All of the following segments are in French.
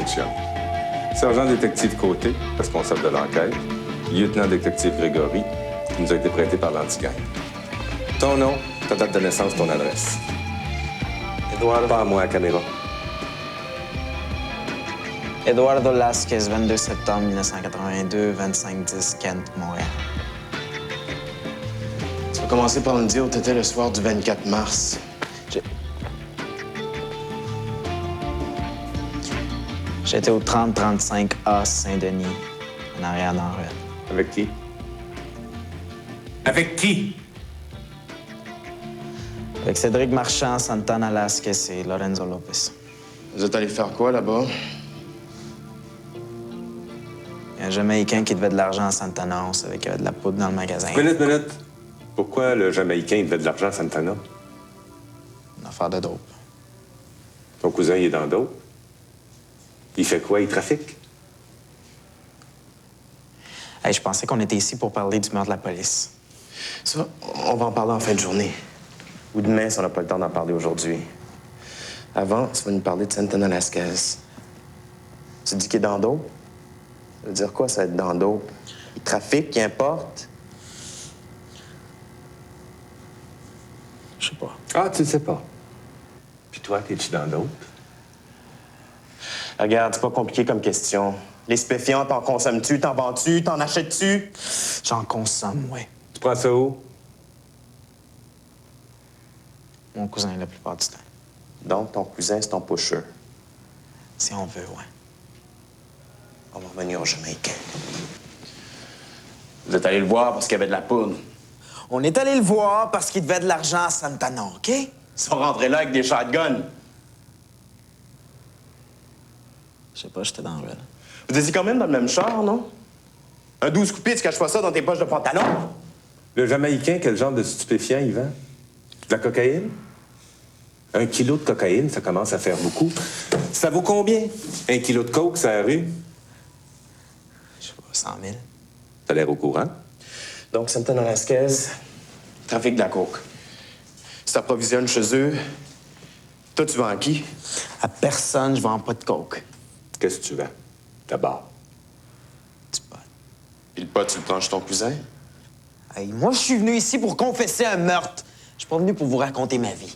fonctionne. Sergent détective Côté, responsable de l'enquête. Lieutenant détective Grégory, qui nous a été prêté par l'anti-gang. Ton nom, ta date de naissance, ton adresse. Édouard, pas à moi, à la caméra. Eduardo Lasquez, 22 septembre 1982, 2510 Kent, Montréal. Tu vas commencer par me dire où t'étais le soir du 24 mars. J'étais au 3035A Saint-Denis, en arrière dans la rue. Avec qui? Avec qui? Avec Cédric Marchand, Santana Lasquez et Lorenzo Lopez. Vous êtes allé faire quoi là-bas? Il y a un Jamaïcain qui devait de l'argent à Santana. On savait qu'il y avait de la poudre dans le magasin. Minute. Pourquoi le Jamaïcain il devait de l'argent à Santana? Une affaire de dope. Ton cousin, il est dans d'autres. Il fait quoi? Il trafique? Hey, je pensais qu'on était ici pour parler du meurtre de la police. Ça, on va en parler en fin de journée. Ou demain, si on n'a pas le temps d'en parler aujourd'hui. Avant, tu vas nous parler de Santana Lasquez. Tu dis qu'il est dans dope? Ça veut dire quoi, ça, être dans dope? Il trafique, il importe? Je sais pas. Ah, tu le sais pas. Puis toi, t'es-tu dans d'autres? Regarde, c'est pas compliqué comme question. Les stupéfiants, t'en consommes-tu, t'en vends-tu, t'en achètes-tu? J'en consomme, ouais. Tu prends ça où? Mon cousin, la plupart du temps. Donc, ton cousin, c'est ton pusher. Si on veut, ouais. On va revenir au Jamaïcain. Vous êtes allé le voir parce qu'il y avait de la poudre. On est allé le voir parce qu'il devait de l'argent à Santana, OK? Ils sont rentrés là avec des shotguns. Je sais pas, j'étais dans la rue, là. Vous étiez quand même dans le même char, non? Un 12 coupé, tu caches pas ça dans tes poches de pantalon? Le Jamaïcain, quel genre de stupéfiant il vend? De la cocaïne? 1 kilo de cocaïne, ça commence à faire beaucoup. Ça vaut combien? 1 kilo de coke, ça a rue? Je sais pas, 100 000. T'as l'air au courant? Donc, Santana Lasquez, trafic de la coke. Tu t'approvisionnes chez eux. Toi, tu vends à qui? À personne, je vends pas de coke. Qu'est-ce que tu vends? D'abord. Du pot. Puis le pot, tu le prends chez ton cousin? Hey, moi, je suis venu ici pour confesser un meurtre. Je suis pas venu pour vous raconter ma vie.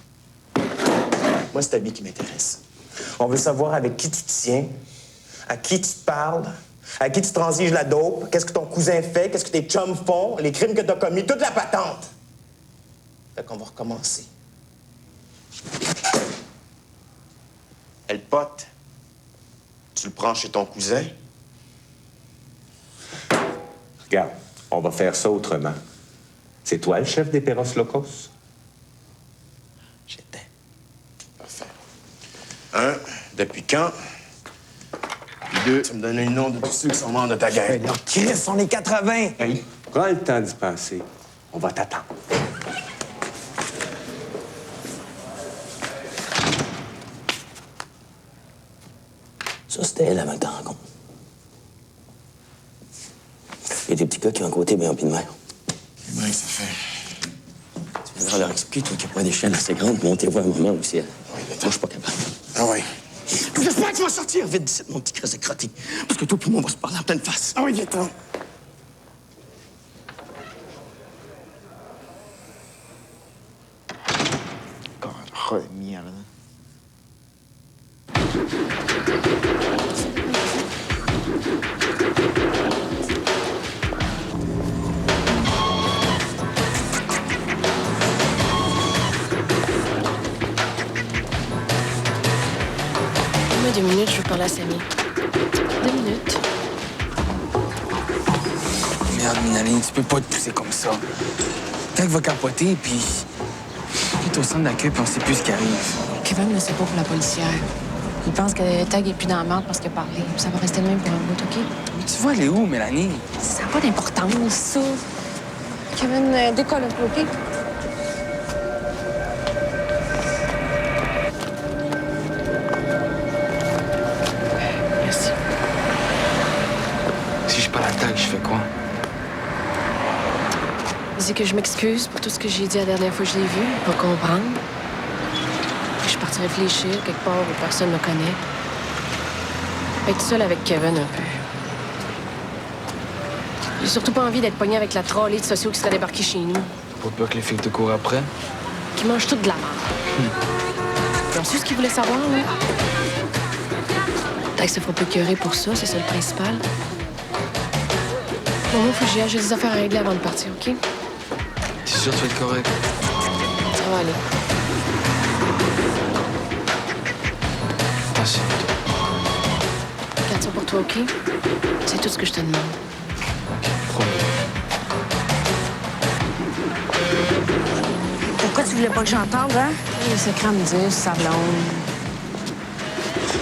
Moi, c'est ta vie qui m'intéresse. On veut savoir avec qui tu te tiens, à qui tu te parles, à qui tu transiges la dope, qu'est-ce que ton cousin fait, qu'est-ce que tes chums font, les crimes que t'as commis, toute la patente. Fait qu'on va recommencer. Et le pote, tu le prends chez ton cousin? Regarde, on va faire ça autrement. C'est toi le chef des Perros Locos? J'étais. Parfait. 1, depuis quand? Puis 2, tu me donnes le nom de tous ceux qui sont membres de ta gang. Hey, là, Chris, on est 80! Hey, prends le temps d'y penser. On va t'attendre. Ça, c'était elle avant que t'en rencontres. Il y a des petits gars qui ont un côté bien pis de mer. Ouais, ça fait. Tu voudras leur expliquer, toi, qu'il n'y a pas d'échelle assez grande pour monter voir un moment au ciel. Moi, je suis pas capable. Ah ouais. J'espère que tu vas sortir vite d'ici, mon petit crase de crotté. Parce que toi et moi, on va se parler en pleine face. Ah oui, viens-t'en. Oh, merde. Donne-moi 2 minutes, je veux parler à Samy. 2 minutes. Merde, Minaline, tu peux pas te pousser comme ça. Tag va capoter, puis... Il est au centre d'accueil, puis on sait plus ce qui arrive. Kevin ne sait pas pour la policière. Il pense que Tag est plus dans la merde parce qu'il a parlé. Ça va rester le même pour un bout, OK? Mais tu vois, elle est où, Mélanie? Ça n'a pas d'importance, ça. Kevin, décolle un peu, OK? Merci. Si je parle à Tag, je fais quoi? Dis que je m'excuse pour tout ce que j'ai dit la dernière fois que je l'ai vu, pas comprendre. Je suis partie réfléchir quelque part où personne ne me connaît. Être seule avec Kevin un peu. J'ai surtout pas envie d'être pognée avec la trolley de sociaux qui serait débarquée chez nous. Pas peur que les filles te courent après? Qui mangent toute de la merde. Ils ont su ce qu'ils voulaient savoir, là. Peut-être que ça fera pas écœurer pour ça, c'est ça le principal. Bon, moi, faut que j'y aille. J'ai des affaires à régler avant de partir, OK? T'es sûr que tu vas être correct? Ça va aller. Merci. Garde ça pour toi, OK? C'est tout ce que je te demande. Promis. Pourquoi tu voulais pas que j'entende, hein? Les secrets à me dire, sa blonde.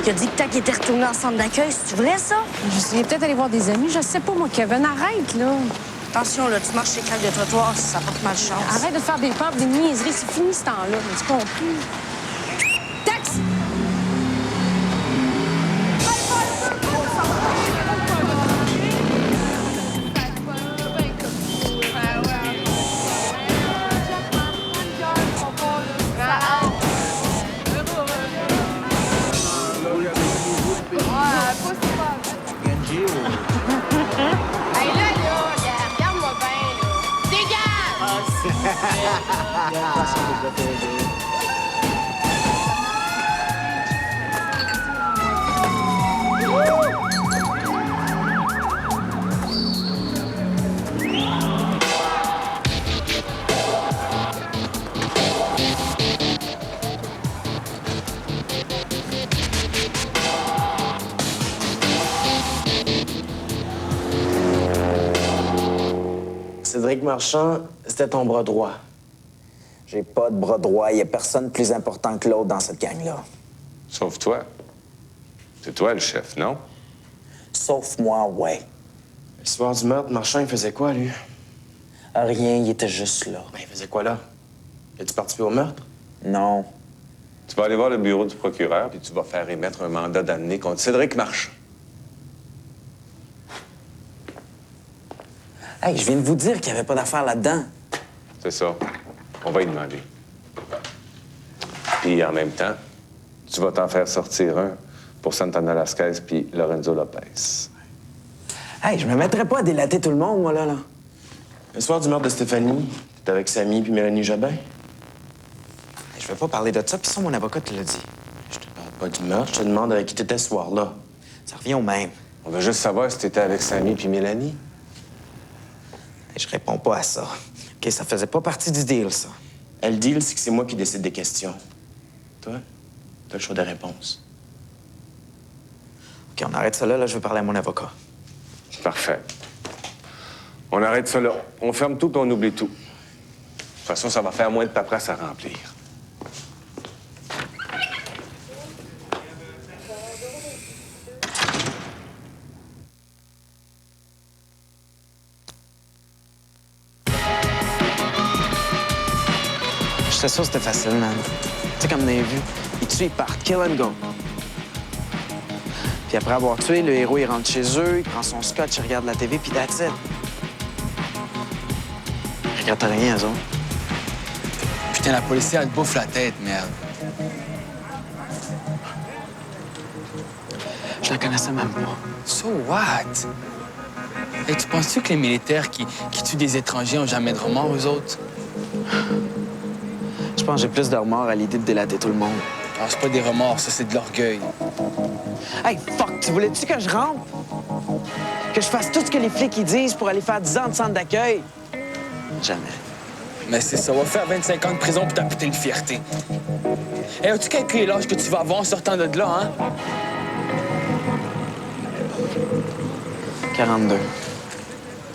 Il a dit que t'as était retourné en centre d'accueil. C'est vrai, ça? Je suis peut-être aller voir des amis. Je sais pas, moi, Kevin. Arrête, là. Attention, là, tu marches ces craques de trottoir, ça porte malchance. Arrête de faire des peurs, des niaiseries. C'est fini, ce temps-là. Tu comprends? Taxi! Regarde-moi bien, là. Dégage! Cédric Marchand, c'était ton bras droit. J'ai pas de bras droit. Il y a personne de plus important que l'autre dans cette gang-là. Sauf toi. C'est toi le chef, non? Sauf moi, ouais. Le soir du meurtre, Marchand, il faisait quoi, lui? Rien, il était juste là. Ben, il faisait quoi, là? As-tu participé au meurtre? Non. Tu vas aller voir le bureau du procureur, puis tu vas faire émettre un mandat d'amener contre Cédric Marchand. Hey, je viens de vous dire qu'il n'y avait pas d'affaire là-dedans. C'est ça. On va y demander. Puis en même temps, tu vas t'en faire sortir un pour Santana Lasquez puis Lorenzo Lopez. Hey, je me mettrais pas à délater tout le monde, moi, là. Le soir du meurtre de Stéphanie, t'étais avec Samy puis Mélanie Jobin? Hey, je vais pas parler de ça, puis ça, mon avocat te l'a dit. Je te parle pas du meurtre, je te demande avec qui t'étais ce soir-là. Ça revient au même. On veut juste savoir si t'étais avec Samy puis Mélanie. Hey, je réponds pas à ça. OK, ça faisait pas partie du deal, ça. Le deal, c'est que c'est moi qui décide des questions. Toi, t'as le choix des réponses. OK, on arrête ça là, je veux parler à mon avocat. Parfait. On arrête ça là. On ferme tout puis on oublie tout. De toute façon, ça va faire moins de paperasse à remplir. J'étais sûr que c'était facile, man. Tu sais, comme on a vu, ils tuent, ils partent, kill and go. Puis après avoir tué, le héros, il rentre chez eux, il prend son scotch, il regarde la TV, puis that's it. Ils regrettent rien, eux autres. Putain, la policière, elle te bouffe la tête, merde. Je la connaissais même pas. So what? Et tu penses-tu que les militaires qui tuent des étrangers ont jamais de remords, eux autres? Je pense que j'ai plus de remords à l'idée de délater tout le monde. Alors, c'est pas des remords, ça, c'est de l'orgueil. Hey, fuck, tu voulais-tu que je rentre? Que je fasse tout ce que les flics ils disent pour aller faire 10 ans de centre d'accueil? Jamais. Mais c'est ça, on va faire 25 ans de prison pour ta putain de fierté. Et as-tu calculé l'âge que tu vas avoir en sortant de là, hein? 42.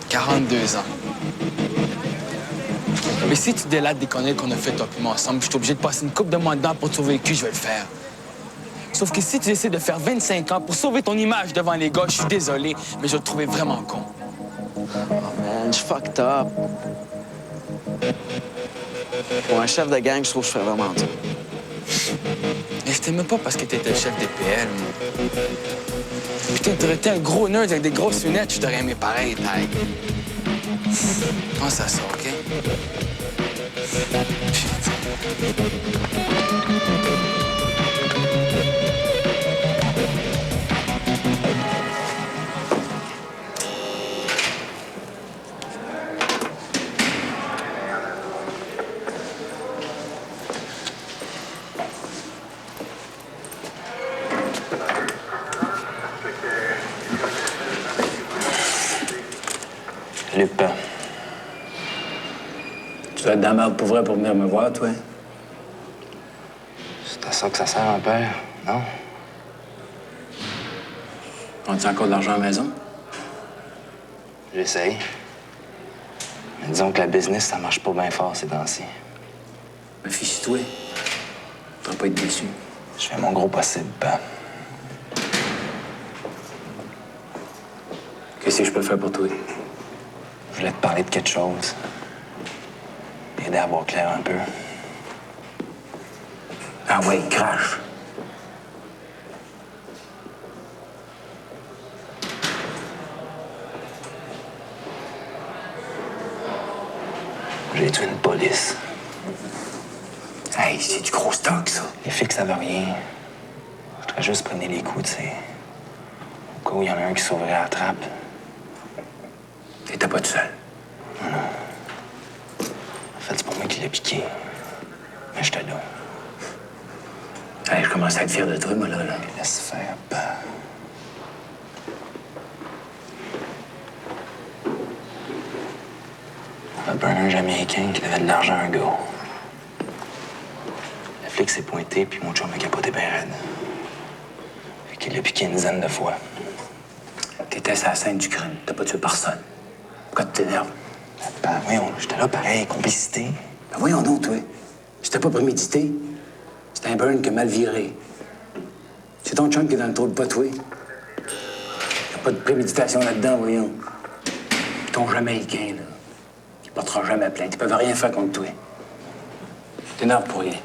42 ans. Mais si tu délates des conneries qu'on a fait toi et moi ensemble, je suis obligé de passer une couple de mois dedans pour te sauver le cul, je vais le faire. Sauf que si tu essaies de faire 25 ans pour sauver ton image devant les gars, je suis désolé, mais je vais te trouver vraiment con. Oh man, je fucked up. Pour un chef de gang, je trouve que je fais vraiment dur. Et je t'aimais pas parce que t'étais le chef des PL, moi. Putain, t'aurais été un gros nerd avec des grosses lunettes, je t'aurais aimé pareil, taille. Pense à ça, OK? Putain. Philippe, tu dois être dans la merde pour vrai pour venir me voir, toi? C'est à ça que ça sert, un père, non? On tient encore de l'argent à la maison? J'essaye. Mais disons que la business, ça marche pas bien fort ces temps-ci. Mais fiche-toi. Tu vas pas être déçu. Je fais mon gros possible, papa. Qu'est-ce que je peux faire pour toi? Je voulais te parler de quelque chose. Aider à voir clair un peu. Ah ouais, crache. J'ai tué une police. Hey, c'est du gros stock, ça. Les flics savent rien. Je devrais juste prendre les coups, tu sais. Au cas où il y en a un qui s'ouvrait à la trappe. T'étais pas tout seul. Non. En fait, c'est pas moi qui l'ai piqué. Mais j'étais là. Hey, je commence à être fier de toi, moi, là. Laisse faire, papa. On a burné un Jamaïcain qui devait de l'argent à un gars. Le flic s'est pointé, puis mon chum a capoté bien raide. Fait qu'il l'a piqué une dizaine de fois. T'étais sur la scène du crime. T'as pas tué personne. Pourquoi tu t'énerves? Ben, voyons, j'étais là pareil, complicité. Ben voyons donc, toi. C'était pas prémédité. C'était un burn qui a mal viré. C'est ton chum qui est dans le trou de pas, toi. Y'a pas de préméditation là-dedans, voyons. Puis ton Jamaïcain, là, il portera jamais plainte. Ils peuvent rien faire contre toi. T'énerves pour rien.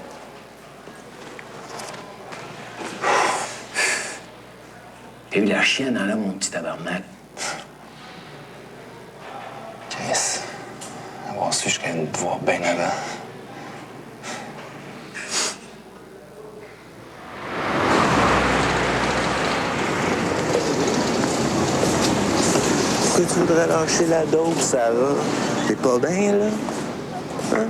T'as eu la chienne, là, mon petit tabarnak. Chris, avoir su, je serais venu te voir bien avant. Pourquoi tu voudrais lâcher la dope, Sarah? T'es pas bien, là? Hein?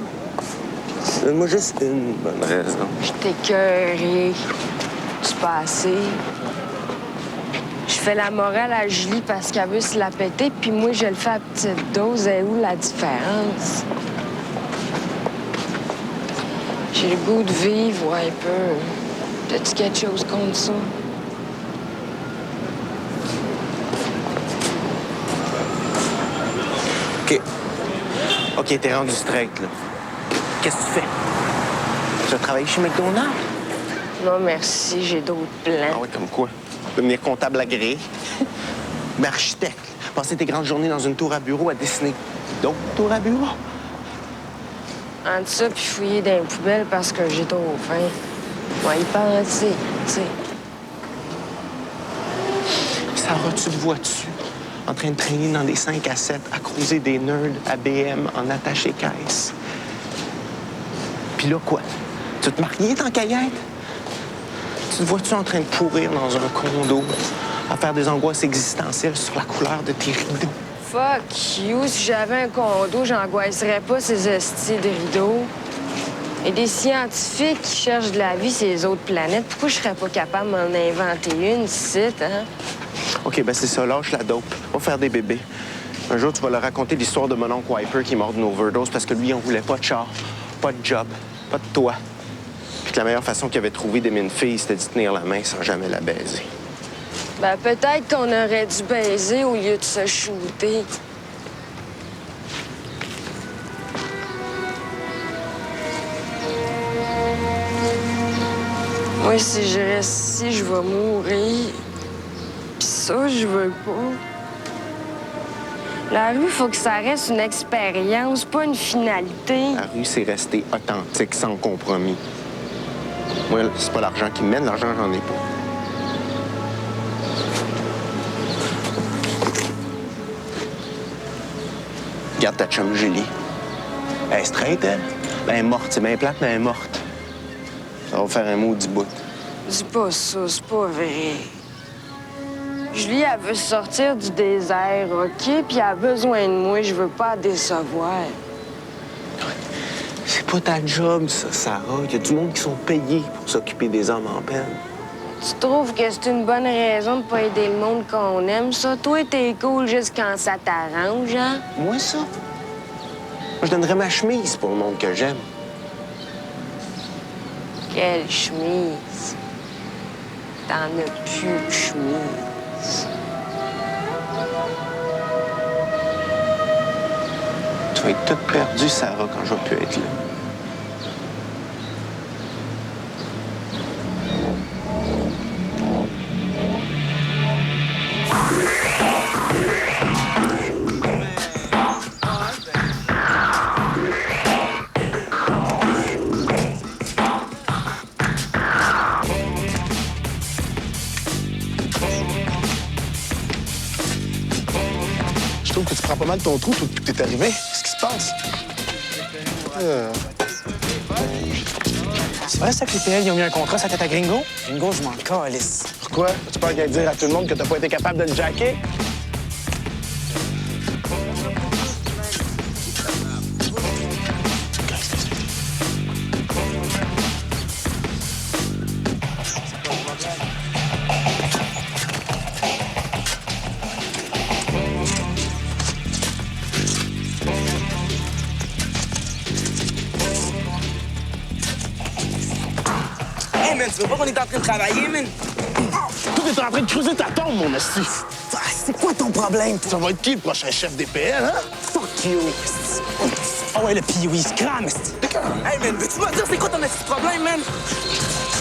Donne-moi juste une bonne raison. Je t'écœuré du passé. Je fais la morale à Julie parce qu'elle veut se la péter, puis moi, je le fais à petite dose. Et où la différence? J'ai le goût de vivre, ouais, un peu. T'as-tu quelque chose contre ça? OK, t'es rendu straight, là. Qu'est-ce que tu fais? Tu vas travailler chez McDonald's? Non, merci, j'ai d'autres plans. Ah oui, comme quoi? Devenir comptable agréé? Mais architecte. Passer tes grandes journées dans une tour à bureau à dessiner. D'autres tours à bureau? Entre ça, puis fouiller dans les poubelles parce que j'ai trop faim. Ouais, y penser, tu sais. Sarah, tu te vois-tu? En train de traîner dans des 5 à 7, à croiser des nerds à BM en attaché-caisse. Puis là, quoi? Tu vas te marier, tant qu'à y être? Tu te vois-tu en train de pourrir dans un condo, à faire des angoisses existentielles sur la couleur de tes rideaux? Fuck you, si j'avais un condo, j'angoisserais pas ces hosties de rideaux. Et des scientifiques qui cherchent de la vie sur les autres planètes, pourquoi je serais pas capable de m'en inventer une ici, hein? OK, ben c'est ça, lâche la dope. Va faire des bébés. Un jour, tu vas leur raconter l'histoire de mon oncle Wiper qui est mort d'une overdose parce que lui, on voulait pas de char, pas de job, pas de toit. Puis que la meilleure façon qu'il avait trouvé d'aimer une fille, c'était d'y tenir la main sans jamais la baiser. Ben, peut-être qu'on aurait dû baiser au lieu de se shooter. Moi, si je reste ici, je vais mourir. Pis ça, je veux pas. La rue, faut que ça reste une expérience, pas une finalité. La rue, c'est rester authentique, sans compromis. Moi, c'est pas l'argent qui me mène, l'argent, j'en ai pas. Regarde ta chum Julie. Elle est straight, elle? Ben, elle est morte. C'est bien plate, mais elle est morte. Ça va faire un maudit bout. Dis pas ça, c'est pas vrai. Julie, elle veut sortir du désert, OK? Puis elle a besoin de moi, je veux pas la décevoir. C'est pas ta job, ça, Sarah. Il y a du monde qui sont payés pour s'occuper des hommes en peine. Tu trouves que c'est une bonne raison de pas aider le monde qu'on aime, ça? Toi, t'es cool juste quand ça t'arrange, hein? Moi, ça? Moi, je donnerais ma chemise pour le monde que j'aime. Quelle chemise? T'en as plus de chemise. Tu vas être toute perdue, Sarah, quand je vais plus être là. Je trouve que tu prends pas mal ton trou depuis que t'es arrivé. Qu'est-ce qui se passe? C'est vrai, ça, que les PL, ils ont mis un contrat sur la tête à Gringo? Gringo, je m'en calisse. Pourquoi? Tu penses qu'il va dire à tout le monde que t'as pas été capable de le jacker? Hey, man, tu veux pas qu'on est en train de travailler, man? Toi, t'es en train de creuser ta tombe, mon esti. Ah, c'est quoi ton problème, toi? Ça va être qui le prochain chef des PL, hein? Fuck you. Ah ouais, le Pee-Wee, scram, esti. Hey, man, veux-tu me dire c'est quoi ton petit problème, man?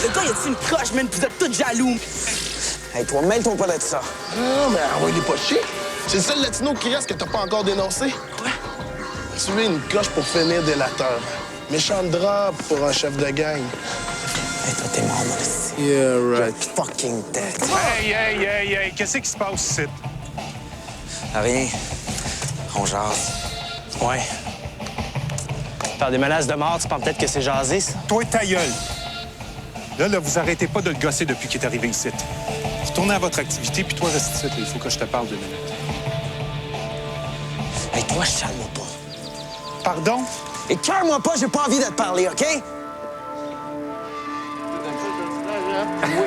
Le gars, il a-tu une croche, man, pis vous êtes tous jaloux. Hey, toi, mêle-toi pas de ça. Non, mais envoie-les pas chier. C'est le seul latino qui reste que t'as pas encore dénoncé. Quoi? Tu es une cloche pour finir délateur. Méchante drap pour un chef de gang. Hey, toi, t'es mort, mon esti. Yeah, right. Fucking dead. Hey, qu'est-ce qui se passe ici? Rien. On jase. Ouais. Par des menaces de mort, tu penses peut-être que c'est jasé, ça? Toi, ta gueule. Là, vous arrêtez pas de le gosser depuis qu'il est arrivé ici. Retournez à votre activité, puis toi, reste ici. Il faut que je te parle 2 minutes. Hey, toi, je calme-moi pas. Pardon? Et calme-moi pas, j'ai pas envie de te parler, OK? Oui.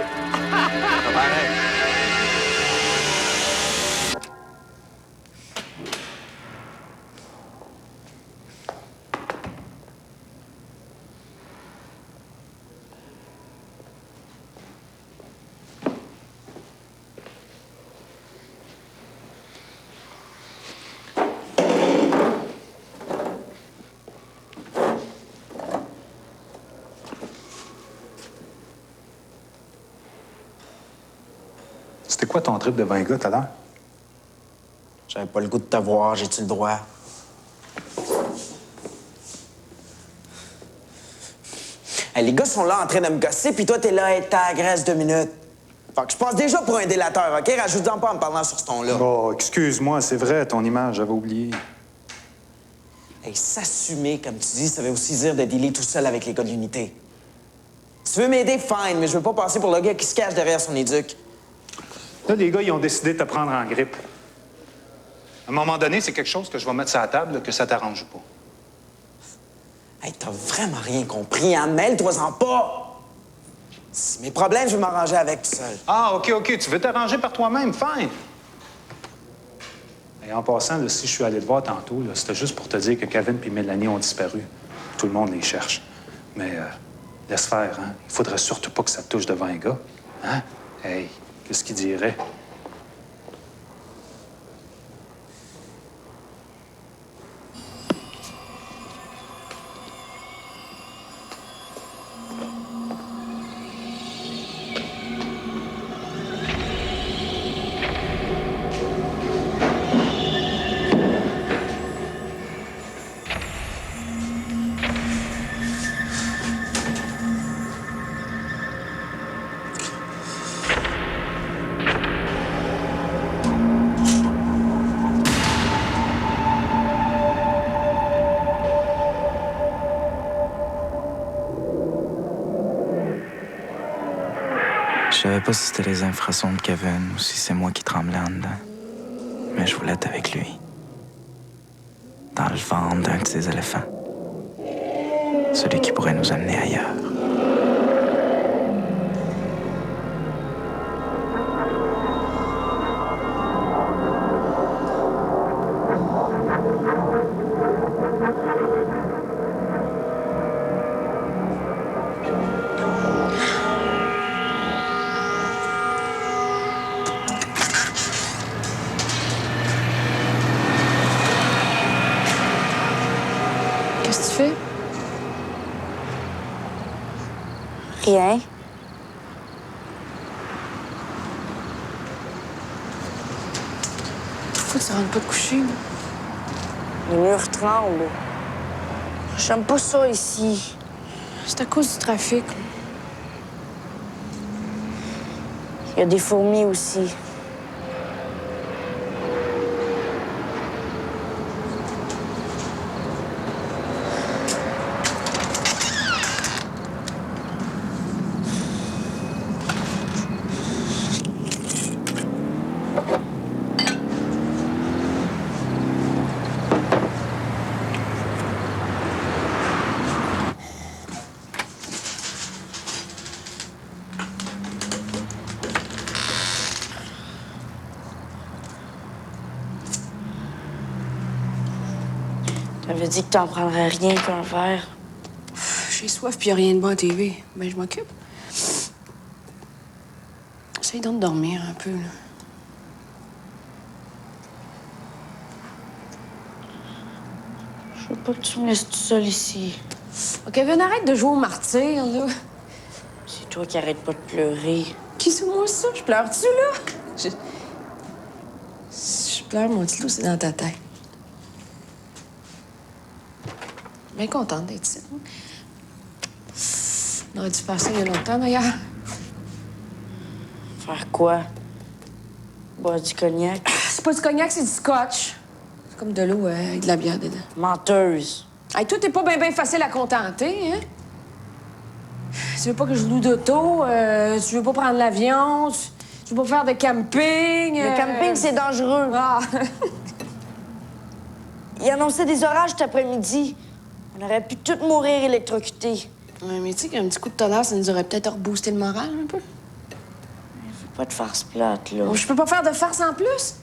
C'était quoi ton trip devant un gars tout à l'heure? J'avais pas le goût de te voir, j'ai-tu le droit? Hey, les gars sont là en train de me gosser, puis toi, t'es là à être ta graisse 2 minutes. Fait que je passe déjà pour un délateur, OK? Rajoute-en pas en me parlant sur ce ton-là. Oh, excuse-moi, c'est vrai, ton image, j'avais oublié. Hey, s'assumer, comme tu dis, ça veut aussi dire de dealer tout seul avec les gars de l'unité. Si tu veux m'aider, fine, mais je veux pas passer pour le gars qui se cache derrière son éduc. Là, les gars, ils ont décidé de te prendre en grippe. À un moment donné, c'est quelque chose que je vais mettre sur la table, là, que ça t'arrange pas. Hey, t'as vraiment rien compris, hein? Mêle-toi-en pas! C'est mes problèmes, je vais m'arranger avec tout seul. Ah, OK, tu veux t'arranger par toi-même, fine. Et en passant, là, si je suis allé te voir tantôt, là, c'était juste pour te dire que Kevin et Mélanie ont disparu. Tout le monde les cherche. Mais laisse faire, hein? Il faudrait surtout pas que ça te touche devant un gars. Hein? Hey, qu'est-ce qu'il dirait? Je savais pas si c'était les infrasons de Kevin ou si c'est moi qui tremblais en dedans. Mais je voulais être avec lui. Dans le ventre d'un de ces éléphants. Celui qui pourrait nous amener ailleurs. Qu'est-ce que tu fais? Rien. Pourquoi tu rentres pas te coucher? Là? Les murs tremblent. J'aime pas ça ici. C'est à cause du trafic. Là. Il y a des fourmis aussi. T'avais dit que t'en prendrais rien qu'un verre. J'ai soif puis y a rien de bon à TV. Ben, je m'occupe. Essaye donc de dormir un peu, là. Je veux pas que tu me laisses tout seul ici. Oh, Kevin, arrête de jouer au martyr, là. C'est toi qui arrête pas de pleurer. Qui c'est moi ça? Je pleure-tu, là? Je pleure, mon petit loup, c'est dans ta tête. Bien contente d'être ici. On aurait dû faire ça il y a longtemps, d'ailleurs. Faire quoi? Boire du cognac? C'est pas du cognac, c'est du scotch. C'est comme de l'eau avec de la bière dedans. Menteuse. Hey, toi, t'es pas bien facile à contenter, hein? Tu veux pas que je loue d'auto, tu veux pas prendre l'avion, tu veux pas faire de camping. Le camping, c'est dangereux. Ah. Il annonçait des orages cet après-midi. On aurait pu tous mourir électrocutés. Ouais, mais tu sais qu'un petit coup de tonnerre, ça nous aurait peut-être reboosté le moral un peu. Fais pas de farce plate, là. Oh, je peux pas faire de farce en plus?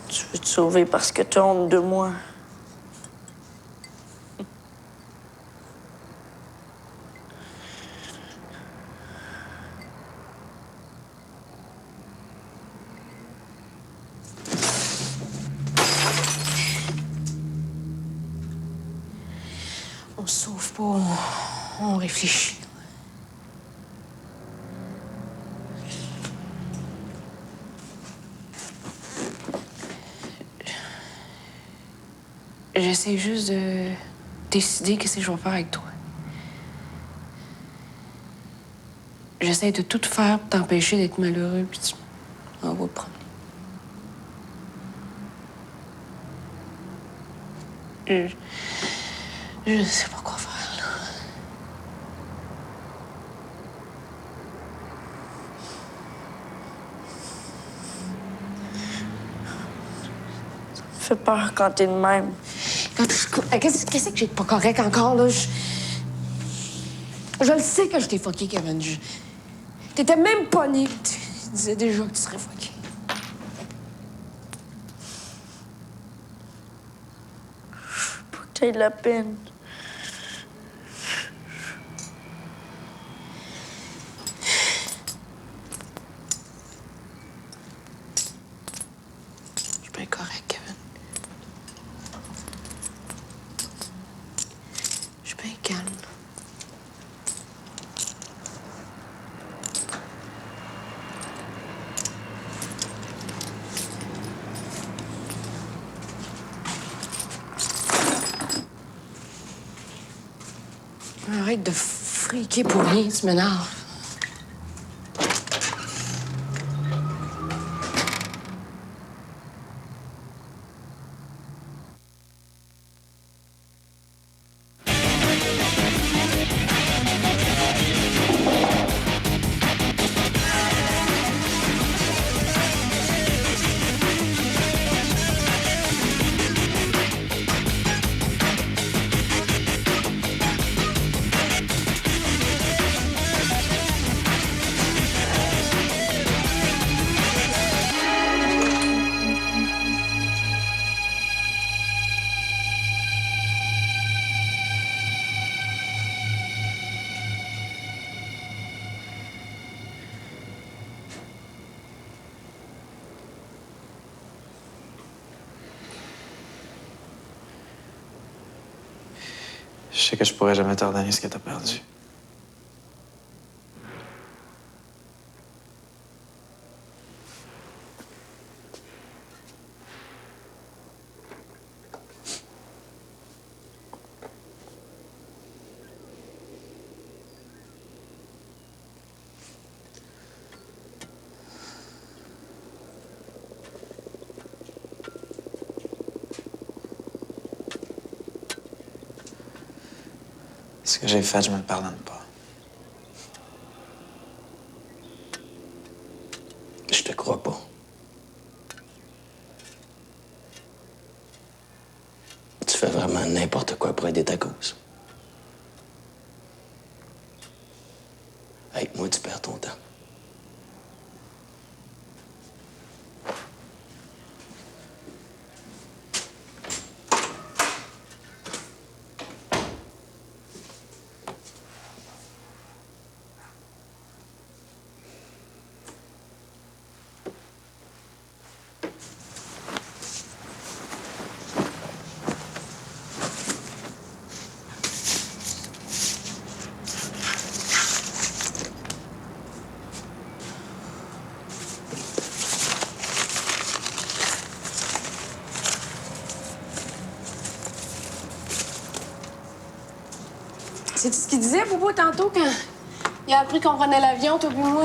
Tu veux te sauver parce que t'as honte de moi. On se sauve pas, on réfléchit. J'essaie juste de décider qu'est-ce que je vais faire avec toi. J'essaie de tout faire pour t'empêcher d'être malheureux, puis tu m'envoies te promener. Je sais pas quoi faire, là. Ça me fait peur quand t'es de même. Qu'est-ce que j'ai de pas correct encore, là? Je le sais que je t'ai fucké, Kevin. T'étais même pas né. Tu disais déjà que tu serais fucké. Faut que t'aies de la peine. Je suis bien correct, Kevin. Je suis bien calme. Arrête de friquer pour rien, tu m'énerves. Je sais que je pourrais jamais te redonner ce que t'as perdu. Ce que j'ai fait, je me le pardonne pas. Je te crois pas. Tu fais vraiment n'importe quoi pour aider ta cause. Avec moi, tu perds ton temps. C'est ce qu'il disait, Bobo, tantôt, quand il a appris qu'on prenait l'avion, toi puis moi?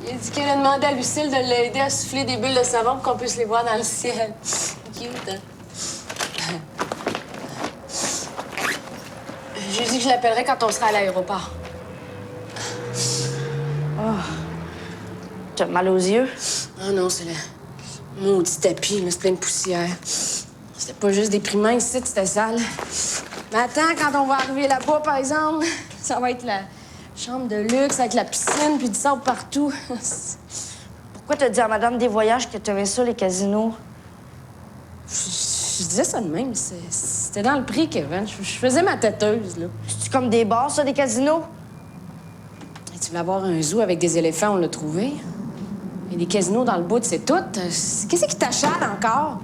Il a dit qu'il a demandé à Lucille de l'aider à souffler des bulles de savon pour qu'on puisse les voir dans le ciel. Cute, hein? J'ai dit que je l'appellerais quand on sera à l'aéroport. Oh. T'as mal aux yeux? Ah non, c'est le maudit tapis, là, c'est plein de poussière. C'était pas juste déprimant ici, c'était sale. Mais attends, quand on va arriver là-bas, par exemple, ça va être la chambre de luxe avec la piscine puis du sable partout. Pourquoi t'as dit à Madame des Voyages que t'aimais ça, les casinos? Je disais ça de même. C'était dans le prix, Kevin. Je faisais ma têteuse, là. C'est-tu comme des bars, ça, des casinos? Et tu voulais avoir un zoo avec des éléphants, on l'a trouvé. Et des casinos dans le bout, c'est tout. Qu'est-ce qui t'achète encore?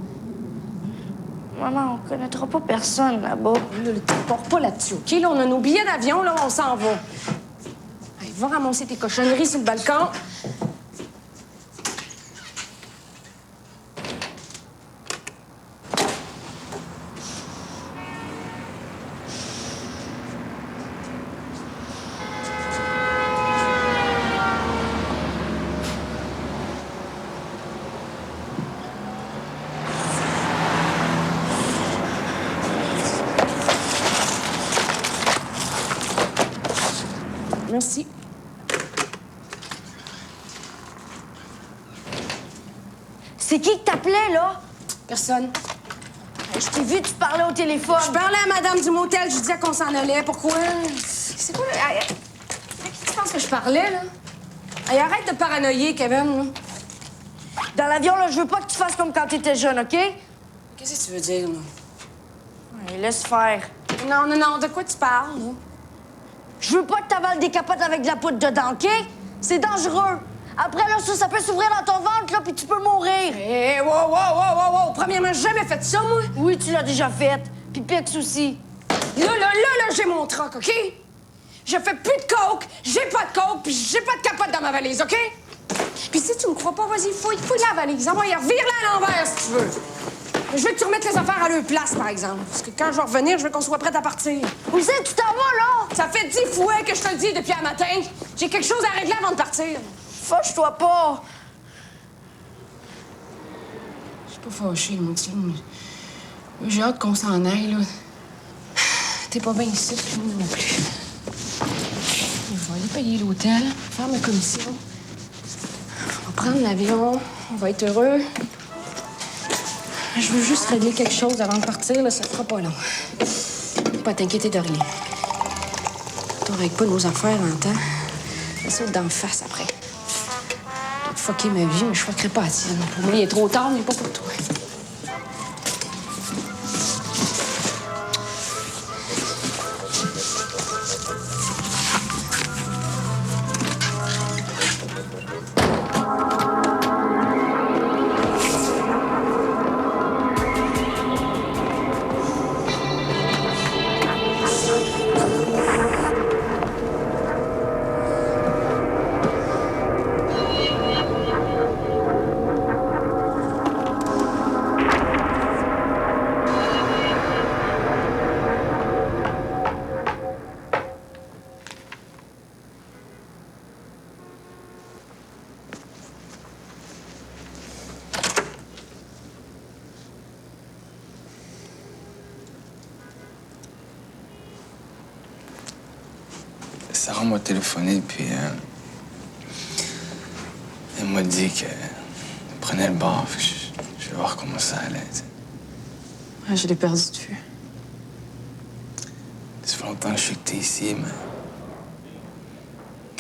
Maman, on connaîtra pas personne là-bas. Là, tu ne pars pas là-dessus, OK? Là, on a nos billets d'avion, là, on s'en va. Allez, va ramasser tes cochonneries sur le balcon. Merci. C'est qui t'appelait, là? Personne. Je t'ai vu, tu parlais au téléphone. Je parlais à madame du motel, je disais qu'on s'en allait. Pourquoi? C'est quoi, là? À qui tu penses que je parlais, là? Hey, arrête de paranoïer, Kevin, là. Dans l'avion, là, je veux pas que tu fasses comme quand t'étais jeune, OK? Qu'est-ce que tu veux dire, là? Ouais, laisse faire. Non, de quoi tu parles, là? Je veux pas que t'avales des capotes avec de la poudre dedans, OK? C'est dangereux. Après, là, ça peut s'ouvrir dans ton ventre, là, puis tu peux mourir. Hé, wow! Premièrement, j'ai jamais fait ça, moi. Oui, tu l'as déjà fait. Puis Pix aussi. Là, j'ai mon troc, OK? Je fais plus de coke, j'ai pas de coke, puis j'ai pas de capote dans ma valise, OK? Puis si tu me crois pas, vas-y, fouille la valise. Envoie, revire-la à l'envers, si tu veux. Je veux que tu remettes les affaires à leur place, par exemple. Parce que quand je vais revenir, je veux qu'on soit prête à partir. Où c'est que tu t'en vas, là? Ça fait 10 fois que je te le dis depuis un matin. J'ai quelque chose à régler avant de partir. Fâche-toi pas. Je suis pas fâchée, mon petit. J'ai hâte qu'on s'en aille, là. T'es pas bien ici, puis moi non plus. Je vais aller payer l'hôtel, faire ma commission. On va prendre l'avion, on va être heureux. Je veux juste régler quelque chose avant de partir, là, ça sera pas long. Pas t'inquiéter de rien. Tu règles pas nos affaires en temps. Ça saute d'en face après. Fucker ma vie, mais je fuckerai pas la tienne. Pour moi, il est trop tard, mais pas pour toi. Sarah m'a téléphoné, puis elle m'a dit qu'elle prenait le bar. Fait que je vais voir comment ça allait. T'sais. Ouais, je l'ai perdu de vue. Ça fait longtemps que je sais que t'es ici, mais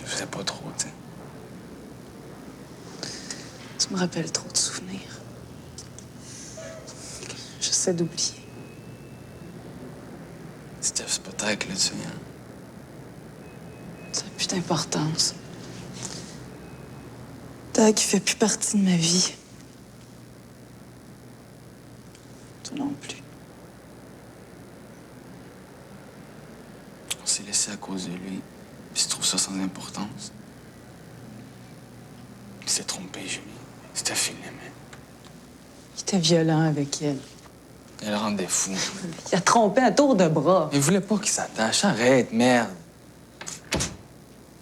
je sais pas trop, tu sais. Tu me rappelles trop de souvenirs. J'essaie d'oublier. Steph, c'est pas tard que là, tu viens. Ça n'a plus d'importance. Tag qui fait plus partie de ma vie. Toi non plus. On s'est laissé à cause de lui. Puis tu trouves ça sans importance. Il s'est trompé, Julie. Steph, il l'aimait. Il était violent avec elle. Elle le rendait fou. Il a trompé à tour de bras. Il voulait pas qu'il s'attache. Arrête, merde.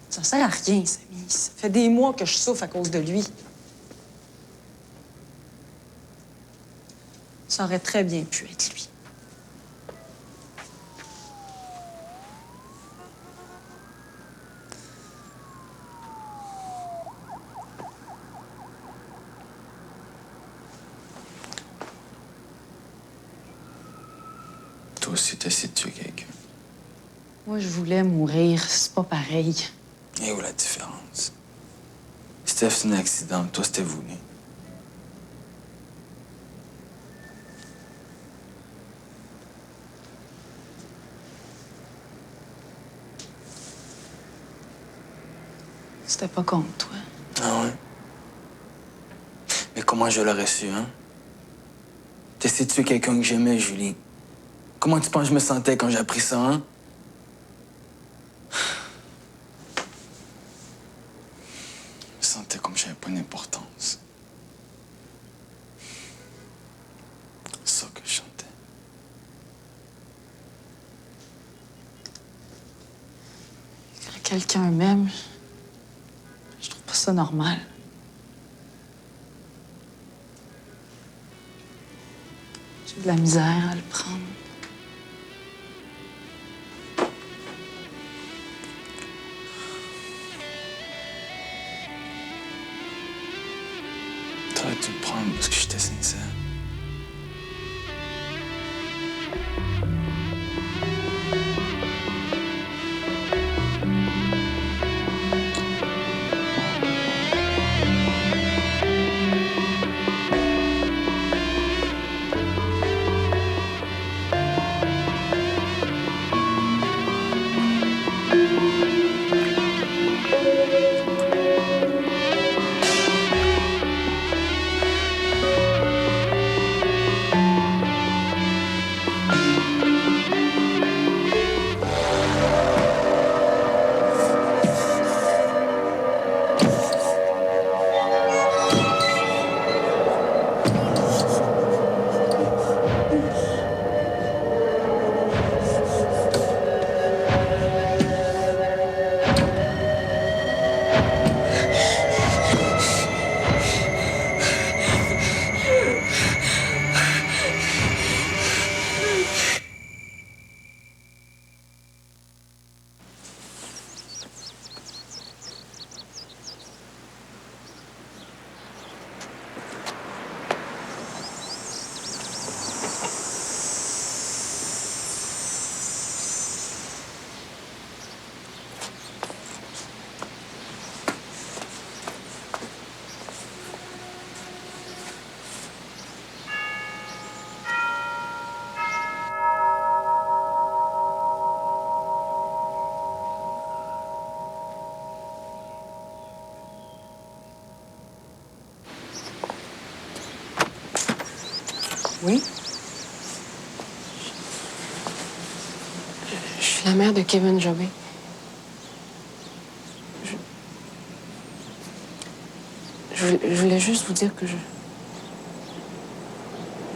Ça sert à rien, Samy. Ça fait des mois que je souffre à cause de lui. Ça aurait très bien pu être lui. Toi aussi, t'as essayé de tuer quelqu'un. Moi, je voulais mourir. C'est pas pareil. Et où la différence? Steph, c'est un accident. Toi, c'était voulu. C'était pas contre toi. Ah ouais? Mais comment je l'aurais su, hein? T'as essayé de tuer quelqu'un que j'aimais, Julie. Comment tu penses que je me sentais quand j'ai appris ça, hein? Je me sentais comme j'avais pas d'importance. C'est ça que je chantais. Quand quelqu'un m'aime, je trouve pas ça normal. J'ai de la misère à le prendre. T'aurais dû le prendre parce que j'étais sincère. Oui? Je suis la mère de Kevin Jobin. Je voulais juste vous dire que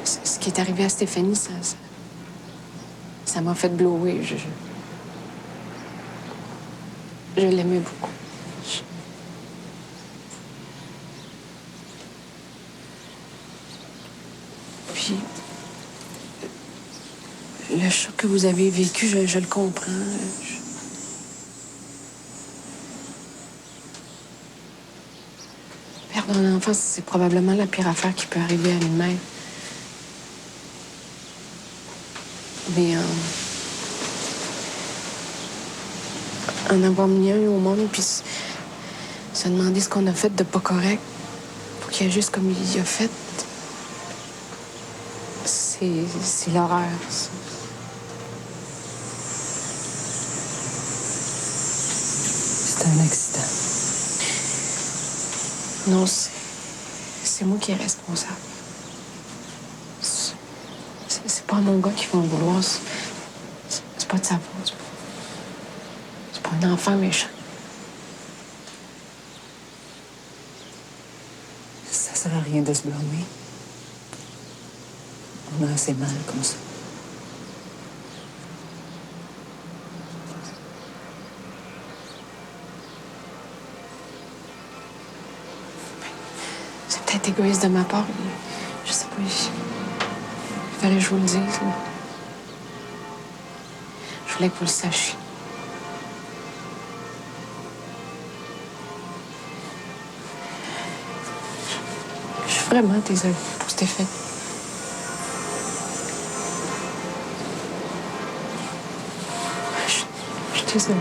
ce qui est arrivé à Stéphanie, ça m'a fait blower. Je l'aimais beaucoup. Puis, le choc que vous avez vécu, je le comprends. Dans l'enfance, c'est probablement la pire affaire qui peut arriver à une mère. Mais en avoir mis un au monde, puis se demander ce qu'on a fait de pas correct pour qu'il agisse comme il a fait, c'est l'horreur. C'est un accident. Non, c'est moi qui est responsable. C'est pas mon gars qui va en vouloir. C'est pas de sa faute. C'est pas un enfant méchant. Ça sert à rien de se blâmer. On a assez mal comme ça. C'est peut-être égoïste de ma part. Je sais pas. Il fallait que je vous le dise. Là. Je voulais que vous le sachiez. Je suis vraiment désolée pour cet effet. Je suis désolée.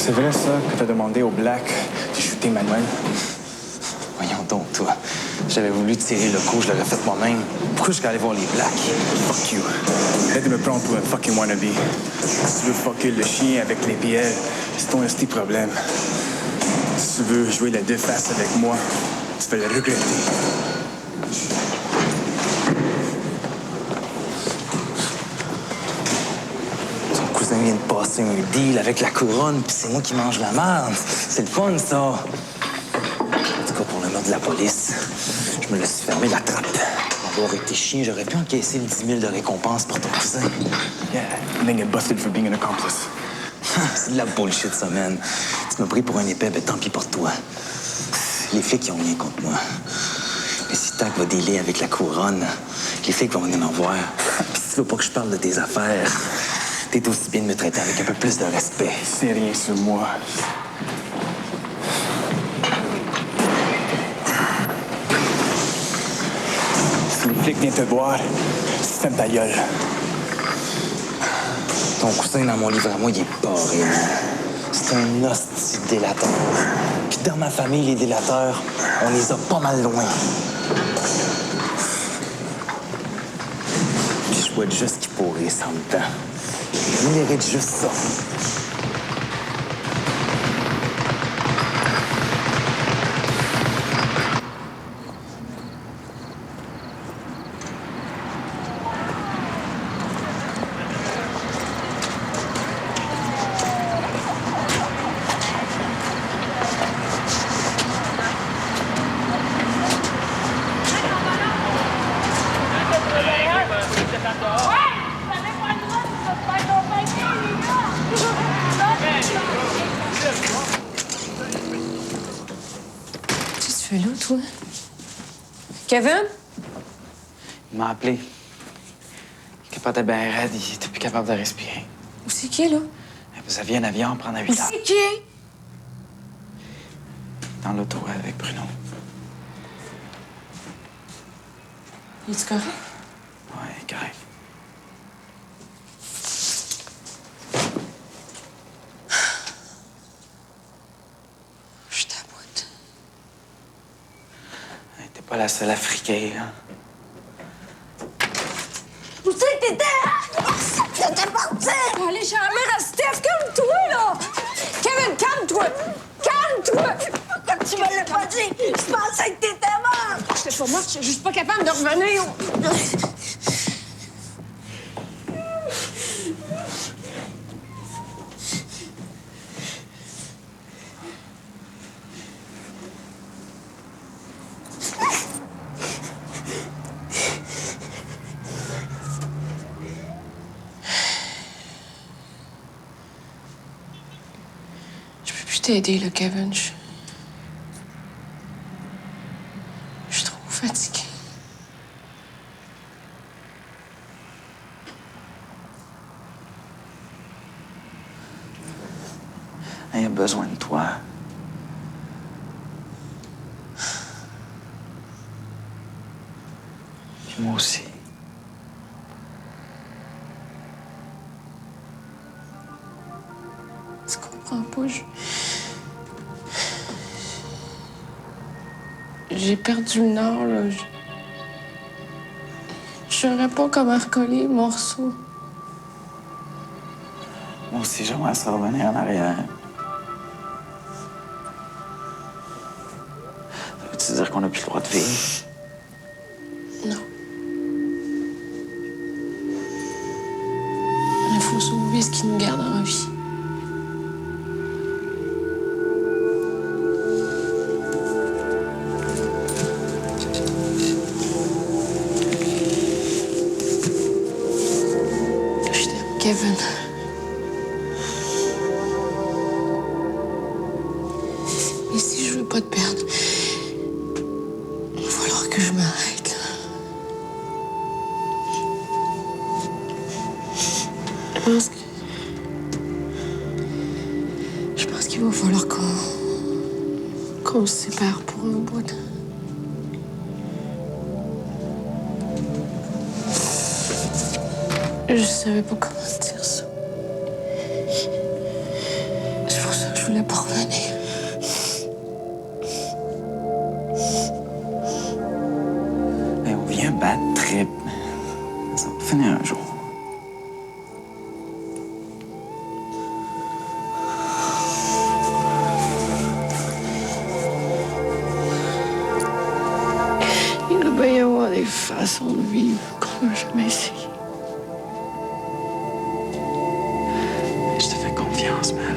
C'est vrai, ça, que t'as demandé au Black de shooter Manuel? Voyons donc, toi. J'avais voulu tirer le coup, je l'aurais fait moi-même. Pourquoi je suis allé voir les Blacks? Fuck you. Arrête de me prendre pour un fucking wannabe. Si tu veux fucker le chien avec les PL, c'est ton esti problème. Si tu veux jouer la deux faces avec moi, tu vas le regretter. Cousin vient de passer un deal avec la couronne, puis c'est moi qui mange la merde. C'est le fun, ça. En tout cas, pour le meurtre de la police, je me laisse fermer la trappe. Avoir été chien, j'aurais pu encaisser les 10 000 de récompense pour ton cousin. Yeah, and then get busted for being an accomplice. C'est de la bullshit, ça, man. Tu m'as pris pour un épais, ben tant pis pour toi. Les flics, ils ont rien contre moi. Mais si Tac va dealer avec la couronne, les flics vont venir m'en voir. Puis si tu veux pas que je parle de tes affaires, t'es aussi bien de me traiter avec un peu plus de respect. C'est rien sur moi. Si le flic vient te voir, ferme ta gueule. Ton cousin dans mon livre à moi, il est barré, man. C'est un hostie de délateur. Puis dans ma famille, les délateurs, on les a pas mal loin. Puis je souhaite juste qu'ils pourrissent en même temps. Il mérite juste ça. Qu'est-ce que tu fais là, toi? Kevin? Il m'a appelé. Le capot était bien raide, il était plus capable de respirer. Où c'est qui, là? Vous aviez un avion à prendre à 8 Où heures. c'est qui? Dans l'auto avec Bruno. Es-tu correct? Ouais, correct. Je t'aboute. Hey, t'es pas la seule à friquer, là. Où c'est que t'étais? T'étais parti! Allez, j'ai la mère à Steph, calme-toi, là! Kevin, calme-toi! Calme-toi! Pourquoi tu me l'as pas dit? Je pensais que t'étais mort! Je te fais moi. Je suis juste pas capable de revenir. Je peux t'aider, là, Kevin. Je suis trop fatiguée. Il a besoin de toi. Puis moi aussi. Tu comprends pas, j'ai perdu le nord, là. Je saurais pas comment recoller les morceaux. Moi aussi, j'aimerais ça revenir en arrière. Ça veut-tu dire qu'on n'a plus le droit de vivre? Non. Il faut sauver ce qui nous garde en vie. Je t'aime, Kevin. Et si je veux pas te perdre, il va falloir que je m'arrête, là. Je pense qu'il va falloir qu'on se sépare pour un bout. Je savais pas comment te dire ça. C'est pour ça que je voulais pas revenir. Hey, on vient bad trip. Ça va finir un jour. Il doit bien y avoir des façons de vivre qu'on n'a jamais essayé. Je te fais confiance, Mel.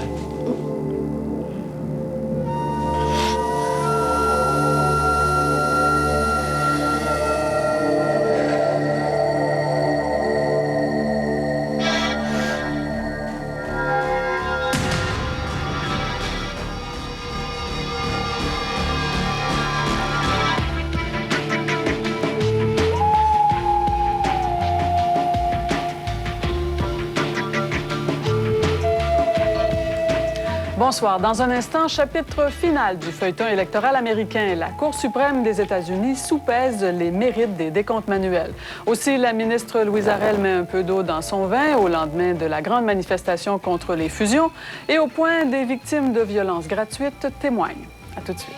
Bonsoir. Dans un instant, chapitre final du feuilleton électoral américain. La Cour suprême des États-Unis soupèse les mérites des décomptes manuels. Aussi, la ministre Louise Arel met un peu d'eau dans son vin au lendemain de la grande manifestation contre les fusions et au point des victimes de violences gratuites témoignent. À tout de suite.